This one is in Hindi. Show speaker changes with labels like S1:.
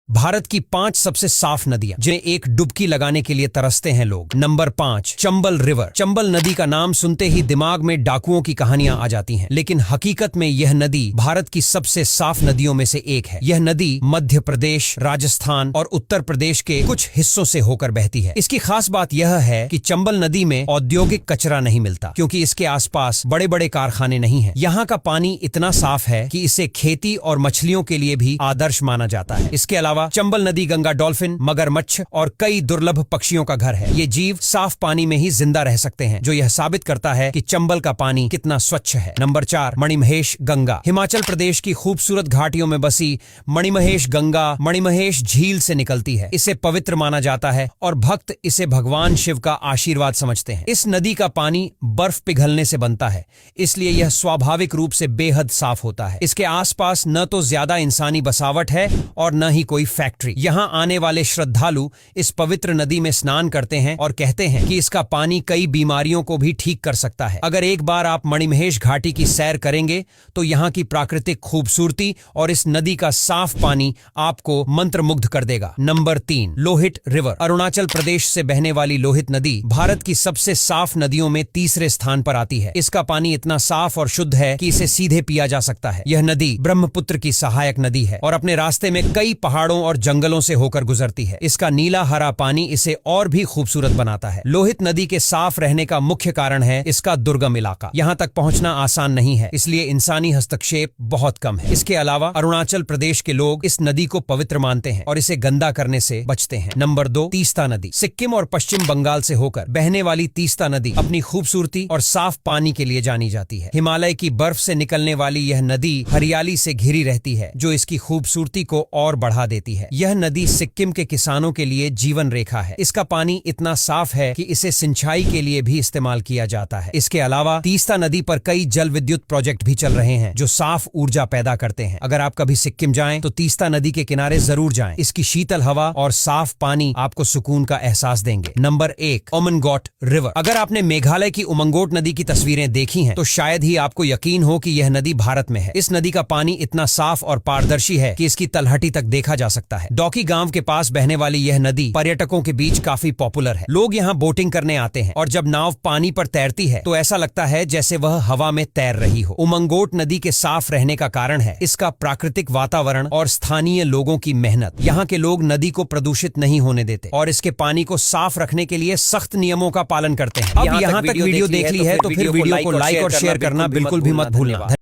S1: भारत की 5 सबसे साफ नदियां जिन्हें एक डुबकी लगाने के लिए तरसते हैं लोग। Number 5, Chambal river. चंबल नदी का नाम सुनते ही दिमाग में डाकुओं की कहानियां आ जाती हैं, लेकिन हकीकत में यह नदी भारत की सबसे साफ नदियों में से एक है। यह नदी मध्य प्रदेश, राजस्थान और उत्तर प्रदेश के कुछ हिस्सों से होकर बहती है। इसकी खास बात यह है कि चंबल नदी में औद्योगिक कचरा नहीं मिलता, क्योंकि इसके आसपास बड़े बड़े कारखाने नहीं हैं। यहाँ का पानी इतना साफ है कि इसे खेती और मछलियों के लिए भी आदर्श माना जाता है। इसके अलावा चंबल नदी गंगा डॉल्फिन, मगरमच्छ और कई दुर्लभ पक्षियों का घर है। ये जीव साफ पानी में ही जिंदा रह सकते हैं, जो यह साबित करता है कि चंबल का पानी कितना स्वच्छ है। नंबर 4, मणिमहेश गंगा। हिमाचल प्रदेश की खूबसूरत घाटियों में बसी मणिमहेश गंगा मणिमहेश झील से निकलती है। इसे पवित्र माना जाता है और भक्त इसे भगवान शिव का आशीर्वाद समझते हैं। इस नदी का पानी बर्फ पिघलने से बनता है, इसलिए यह स्वाभाविक रूप से बेहद साफ होता है। इसके आसपास न तो ज्यादा इंसानी बसावट है और न ही कोई फैक्ट्री। यहाँ आने वाले श्रद्धालु इस पवित्र नदी में स्नान करते हैं और कहते हैं कि इसका पानी कई बीमारियों को भी ठीक कर सकता है। अगर एक बार आप मणिमहेश घाटी की सैर करेंगे तो यहाँ की प्राकृतिक खूबसूरती और इस नदी का साफ पानी आपको मंत्रमुग्ध कर देगा। Number 3, Lohit river. अरुणाचल प्रदेश से बहने वाली लोहित नदी भारत की सबसे साफ नदियों में तीसरे स्थान पर आती है। इसका पानी इतना साफ और शुद्ध है कि इसे सीधे पिया जा सकता है। यह नदी ब्रह्मपुत्र की सहायक नदी है और अपने रास्ते में कई पहाड़ों और जंगलों से होकर गुजरती है। इसका नीला हरा पानी इसे और भी खूबसूरत बनाता है। लोहित नदी के साफ रहने का मुख्य कारण है इसका दुर्गम इलाका। यहाँ तक पहुँचना आसान नहीं है, इसलिए इंसानी हस्तक्षेप बहुत कम है। इसके अलावा अरुणाचल प्रदेश के लोग इस नदी को पवित्र मानते हैं और इसे गंदा करने से बचते हैं। नंबर 2, तीस्ता नदी। सिक्किम और पश्चिम बंगाल से होकर बहने वाली तीस्ता नदी अपनी खूबसूरती और साफ पानी के लिए जानी जाती है। हिमालय की बर्फ से निकलने वाली यह नदी हरियाली से घिरी रहती है, जो इसकी खूबसूरती को और बढ़ा देती है। यह नदी सिक्किम के किसानों के लिए जीवन रेखा है। इसका पानी इतना साफ है कि इसे सिंचाई के लिए भी इस्तेमाल किया जाता है। इसके अलावा तीस्ता नदी पर कई जल विद्युत प्रोजेक्ट भी चल रहे हैं, जो साफ ऊर्जा पैदा करते हैं। अगर आप कभी सिक्किम जाएं तो तीस्ता नदी के किनारे जरूर जाएं। इसकी शीतल हवा और साफ पानी आपको सुकून का एहसास देंगे। Number 1, Umngot river. अगर आपने मेघालय की उमंगोट नदी की तस्वीरें देखी हैं, तो शायद ही आपको यकीन हो कि यह नदी भारत में है। इस नदी का पानी इतना साफ और पारदर्शी है कि इसकी तलहटी तक देखा जा सकता है। डॉकी गांव के पास बहने वाली यह नदी पर्यटकों के बीच काफी पॉपुलर है। लोग यहाँ बोटिंग करने आते हैं और जब नाव पानी पर तैरती है तो ऐसा लगता है जैसे वह हवा में तैर रही हो। उमंगोट नदी के साफ रहने का कारण है इसका प्राकृतिक वातावरण और स्थानीय लोगों की मेहनत। यहाँ के लोग नदी को प्रदूषित नहीं होने देते और इसके पानी को साफ रखने के लिए सख्त नियमों का पालन करते हैं। अब यहाँ तक वीडियो देख ली है तो फिर वीडियो को लाइक और शेयर करना बिल्कुल भी मत भूलना।